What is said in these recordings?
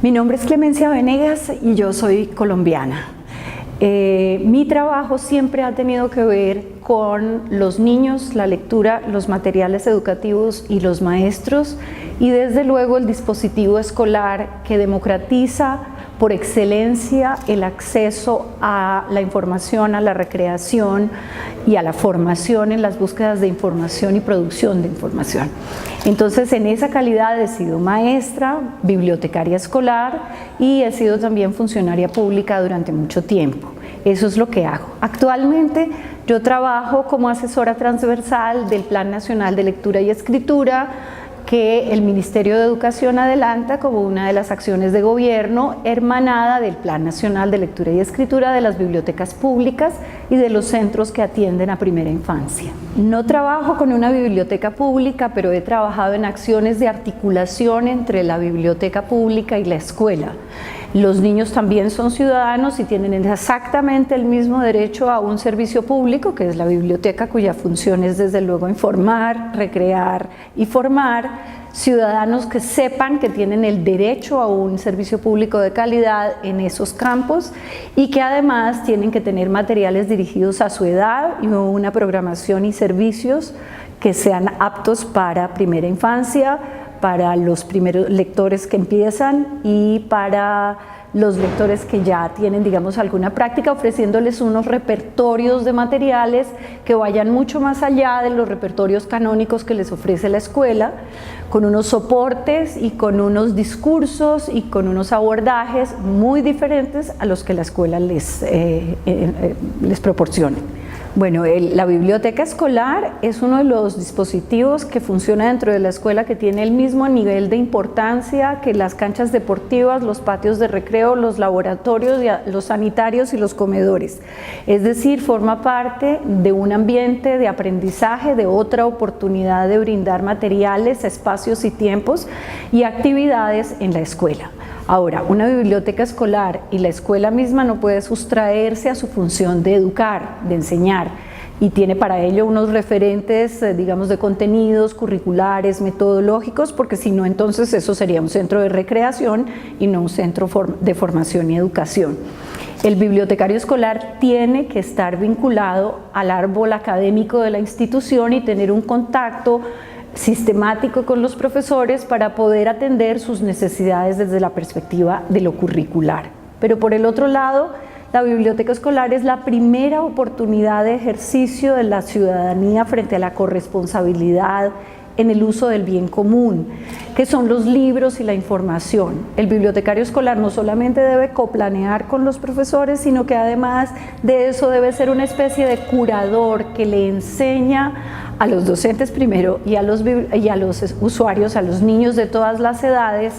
Mi nombre es Clemencia Venegas y yo soy colombiana. Mi trabajo siempre ha tenido que ver con los niños, la lectura, los materiales educativos y los maestros, y desde luego el dispositivo escolar que democratiza por excelencia el acceso a la información, a la recreación y a la formación en las búsquedas de información y producción de información. Entonces, en esa calidad he sido maestra, bibliotecaria escolar y he sido también funcionaria pública durante mucho tiempo. Eso es lo que hago. Actualmente yo trabajo como asesora transversal del Plan Nacional de Lectura y Escritura, que el Ministerio de Educación adelanta como una de las acciones de gobierno hermanada del Plan Nacional de Lectura y Escritura de las bibliotecas públicas y de los centros que atienden a primera infancia. No trabajo con una biblioteca pública, pero he trabajado en acciones de articulación entre la biblioteca pública y la escuela. Los niños también son ciudadanos y tienen exactamente el mismo derecho a un servicio público, que es la biblioteca, cuya función es desde luego informar, recrear y formar. Ciudadanos que sepan que tienen el derecho a un servicio público de calidad en esos campos y que además tienen que tener materiales dirigidos a su edad y una programación y servicios que sean aptos para primera infancia, para los primeros lectores que empiezan y para los lectores que ya tienen, digamos, alguna práctica, ofreciéndoles unos repertorios de materiales que vayan mucho más allá de los repertorios canónicos que les ofrece la escuela, con unos soportes y con unos discursos y con unos abordajes muy diferentes a los que la escuela les proporciona. Bueno, la biblioteca escolar es uno de los dispositivos que funciona dentro de la escuela, que tiene el mismo nivel de importancia que las canchas deportivas, los patios de recreo, los laboratorios, los sanitarios y los comedores. Es decir, forma parte de un ambiente de aprendizaje, de otra oportunidad de brindar materiales, espacios y tiempos y actividades en la escuela. Ahora, una biblioteca escolar y la escuela misma no puede sustraerse a su función de educar, de enseñar, y tiene para ello unos referentes, digamos, de contenidos curriculares, metodológicos, porque si no, entonces eso sería un centro de recreación y no un centro de formación y educación. El bibliotecario escolar tiene que estar vinculado al árbol académico de la institución y tener un contacto sistemático con los profesores para poder atender sus necesidades desde la perspectiva de lo curricular. Pero por el otro lado, la biblioteca escolar es la primera oportunidad de ejercicio de la ciudadanía frente a la corresponsabilidad en el uso del bien común, que son los libros y la información. El bibliotecario escolar no solamente debe coplanear con los profesores, sino que además de eso debe ser una especie de curador que le enseña a los docentes primero y a los usuarios, a los niños de todas las edades,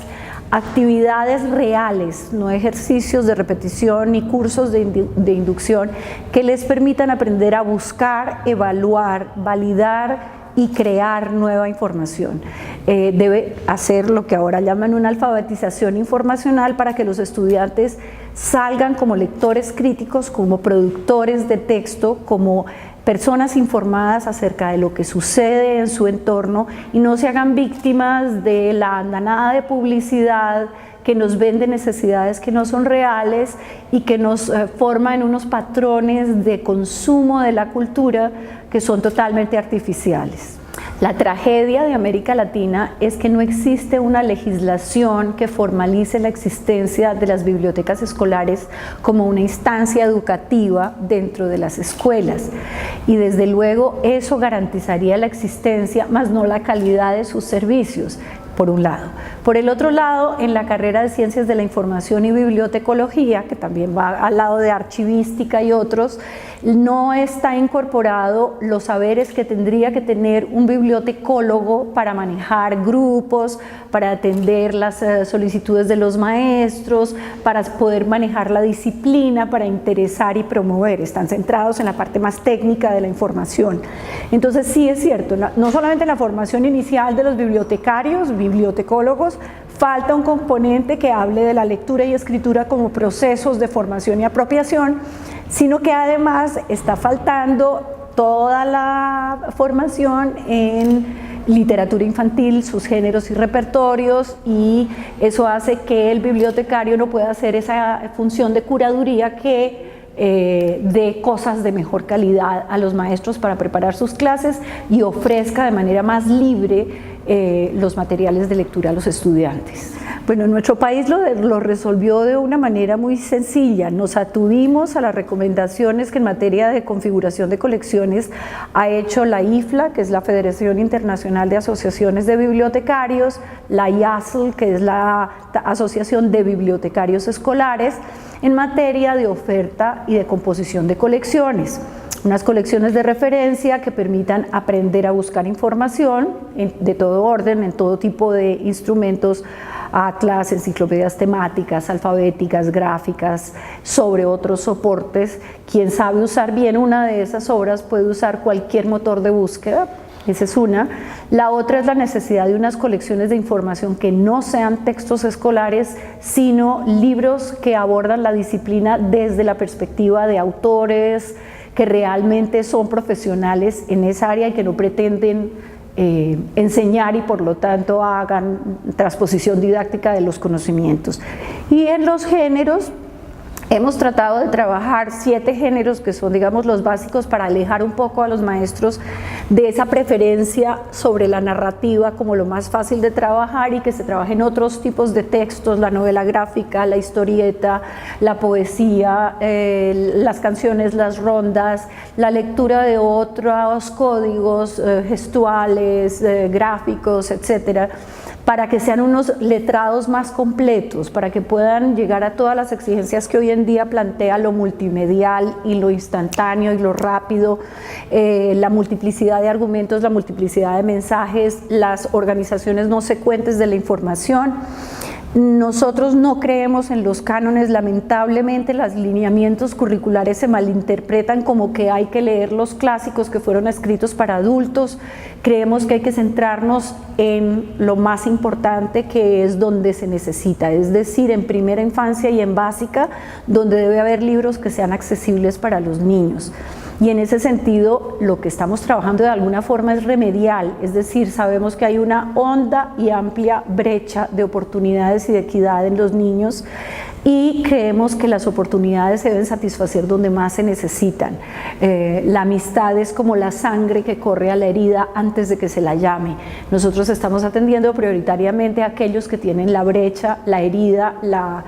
actividades reales, no ejercicios de repetición ni cursos de inducción que les permitan aprender a buscar, evaluar, validar y crear nueva información. Debe hacer lo que ahora llaman una alfabetización informacional para que los estudiantes salgan como lectores críticos, como productores de texto, como personas informadas acerca de lo que sucede en su entorno y no se hagan víctimas de la andanada de publicidad que nos vende necesidades que no son reales y que nos forma en unos patrones de consumo de la cultura que son totalmente artificiales. La tragedia de América Latina es que no existe una legislación que formalice la existencia de las bibliotecas escolares como una instancia educativa dentro de las escuelas, y desde luego eso garantizaría la existencia, más no la calidad de sus servicios, por un lado. Por el otro lado, en la carrera de Ciencias de la Información y Bibliotecología, que también va al lado de archivística y otros, no está incorporado los saberes que tendría que tener un bibliotecólogo para manejar grupos, para atender las solicitudes de los maestros, para poder manejar la disciplina, para interesar y promover. Están centrados en la parte más técnica de la información. Entonces sí es cierto, no solamente en la formación inicial de los bibliotecarios, bibliotecólogos, falta un componente que hable de la lectura y escritura como procesos de formación y apropiación, sino que además está faltando toda la formación en literatura infantil, sus géneros y repertorios, y eso hace que el bibliotecario no pueda hacer esa función de curaduría que dé cosas de mejor calidad a los maestros para preparar sus clases y ofrezca de manera más libre los materiales de lectura a los estudiantes. Bueno, nuestro país lo resolvió de una manera muy sencilla. Nos atuvimos a las recomendaciones que en materia de configuración de colecciones ha hecho la IFLA, que es la Federación Internacional de Asociaciones de Bibliotecarios, la IASL, que es la Asociación de Bibliotecarios Escolares, en materia de oferta y de composición de colecciones. Unas colecciones de referencia que permitan aprender a buscar información de todo orden, en todo tipo de instrumentos, atlas, enciclopedias temáticas, alfabéticas, gráficas, sobre otros soportes. Quien sabe usar bien una de esas obras puede usar cualquier motor de búsqueda. Esa es una. La otra es la necesidad de unas colecciones de información que no sean textos escolares, sino libros que abordan la disciplina desde la perspectiva de autores que realmente son profesionales en esa área y que no pretenden enseñar y por lo tanto hagan transposición didáctica de los conocimientos. Y en los géneros, hemos tratado de trabajar 7 géneros que son, digamos, los básicos para alejar un poco a los maestros de esa preferencia sobre la narrativa como lo más fácil de trabajar y que se trabajen otros tipos de textos, la novela gráfica, la historieta, la poesía, las canciones, las rondas, la lectura de otros códigos gestuales, gráficos, etcétera, para que sean unos letrados más completos, para que puedan llegar a todas las exigencias que hoy en día plantea lo multimedial y lo instantáneo y lo rápido, la multiplicidad de argumentos, la multiplicidad de mensajes, las organizaciones no secuentes de la información. Nosotros no creemos en los cánones, lamentablemente los lineamientos curriculares se malinterpretan como que hay que leer los clásicos que fueron escritos para adultos. Creemos que hay que centrarnos en lo más importante, que es donde se necesita, es decir, en primera infancia y en básica, donde debe haber libros que sean accesibles para los niños. Y en ese sentido lo que estamos trabajando de alguna forma es remedial, es decir, sabemos que hay una honda y amplia brecha de oportunidades y de equidad en los niños y creemos que las oportunidades se deben satisfacer donde más se necesitan. La amistad es como la sangre que corre a la herida antes de que se la llame. Nosotros estamos atendiendo prioritariamente a aquellos que tienen la brecha, la herida, la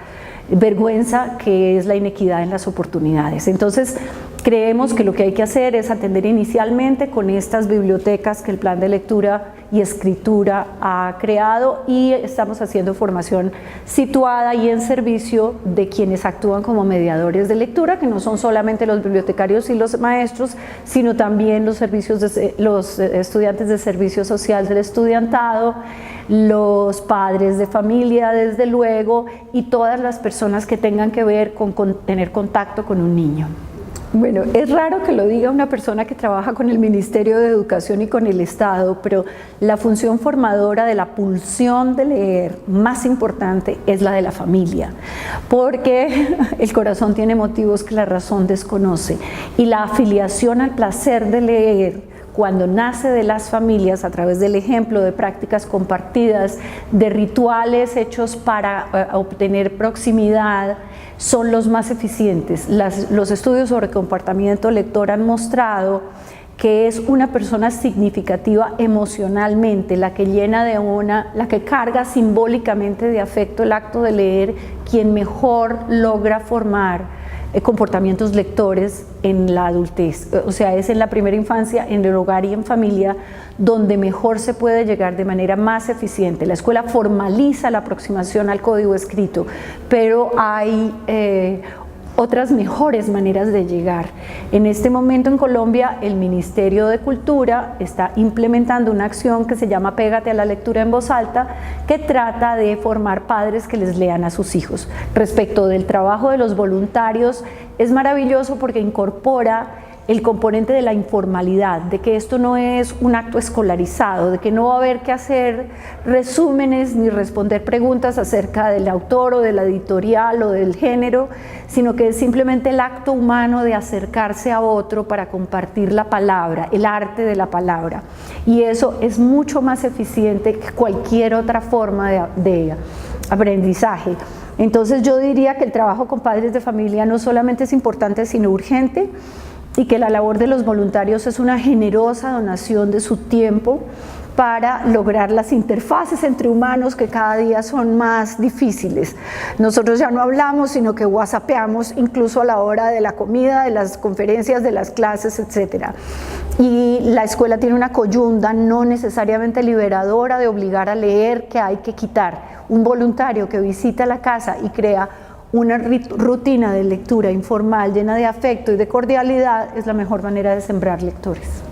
vergüenza, que es la inequidad en las oportunidades. Entonces, creemos que lo que hay que hacer es atender inicialmente con estas bibliotecas que el Plan de Lectura y Escritura ha creado, y estamos haciendo formación situada y en servicio de quienes actúan como mediadores de lectura, que no son solamente los bibliotecarios y los maestros, sino también los estudiantes de servicio social del estudiantado, los padres de familia, desde luego, y todas las personas que tengan que ver con tener contacto con un niño. Bueno, es raro que lo diga una persona que trabaja con el Ministerio de Educación y con el Estado, pero la función formadora de la pulsión de leer más importante es la de la familia, porque el corazón tiene motivos que la razón desconoce, y la afiliación al placer de leer, cuando nace de las familias a través del ejemplo, de prácticas compartidas, de rituales hechos para obtener proximidad, son los más eficientes. Los estudios sobre comportamiento lector han mostrado que es una persona significativa emocionalmente, la que la que carga simbólicamente de afecto el acto de leer, quien mejor logra formar comportamientos lectores en la adultez. O sea, es en la primera infancia, en el hogar y en familia, donde mejor se puede llegar de manera más eficiente. La escuela formaliza la aproximación al código escrito, pero hay otras mejores maneras de llegar. En este momento en Colombia el Ministerio de Cultura está implementando una acción que se llama Pégate a la lectura en voz alta, que trata de formar padres que les lean a sus hijos. Respecto del trabajo de los voluntarios, es maravilloso porque incorpora el componente de la informalidad, de que esto no es un acto escolarizado, de que no va a haber que hacer resúmenes ni responder preguntas acerca del autor o de la editorial o del género, sino que es simplemente el acto humano de acercarse a otro para compartir la palabra, el arte de la palabra. Y eso es mucho más eficiente que cualquier otra forma de aprendizaje. Entonces yo diría que el trabajo con padres de familia no solamente es importante, sino urgente, y que la labor de los voluntarios es una generosa donación de su tiempo para lograr las interfaces entre humanos que cada día son más difíciles. Nosotros ya no hablamos, sino que whatsappeamos incluso a la hora de la comida, de las conferencias, de las clases, etc. Y la escuela tiene una coyunda no necesariamente liberadora de obligar a leer, que hay que quitar. Un voluntario que visita la casa y crea una rutina de lectura informal llena de afecto y de cordialidad es la mejor manera de sembrar lectores.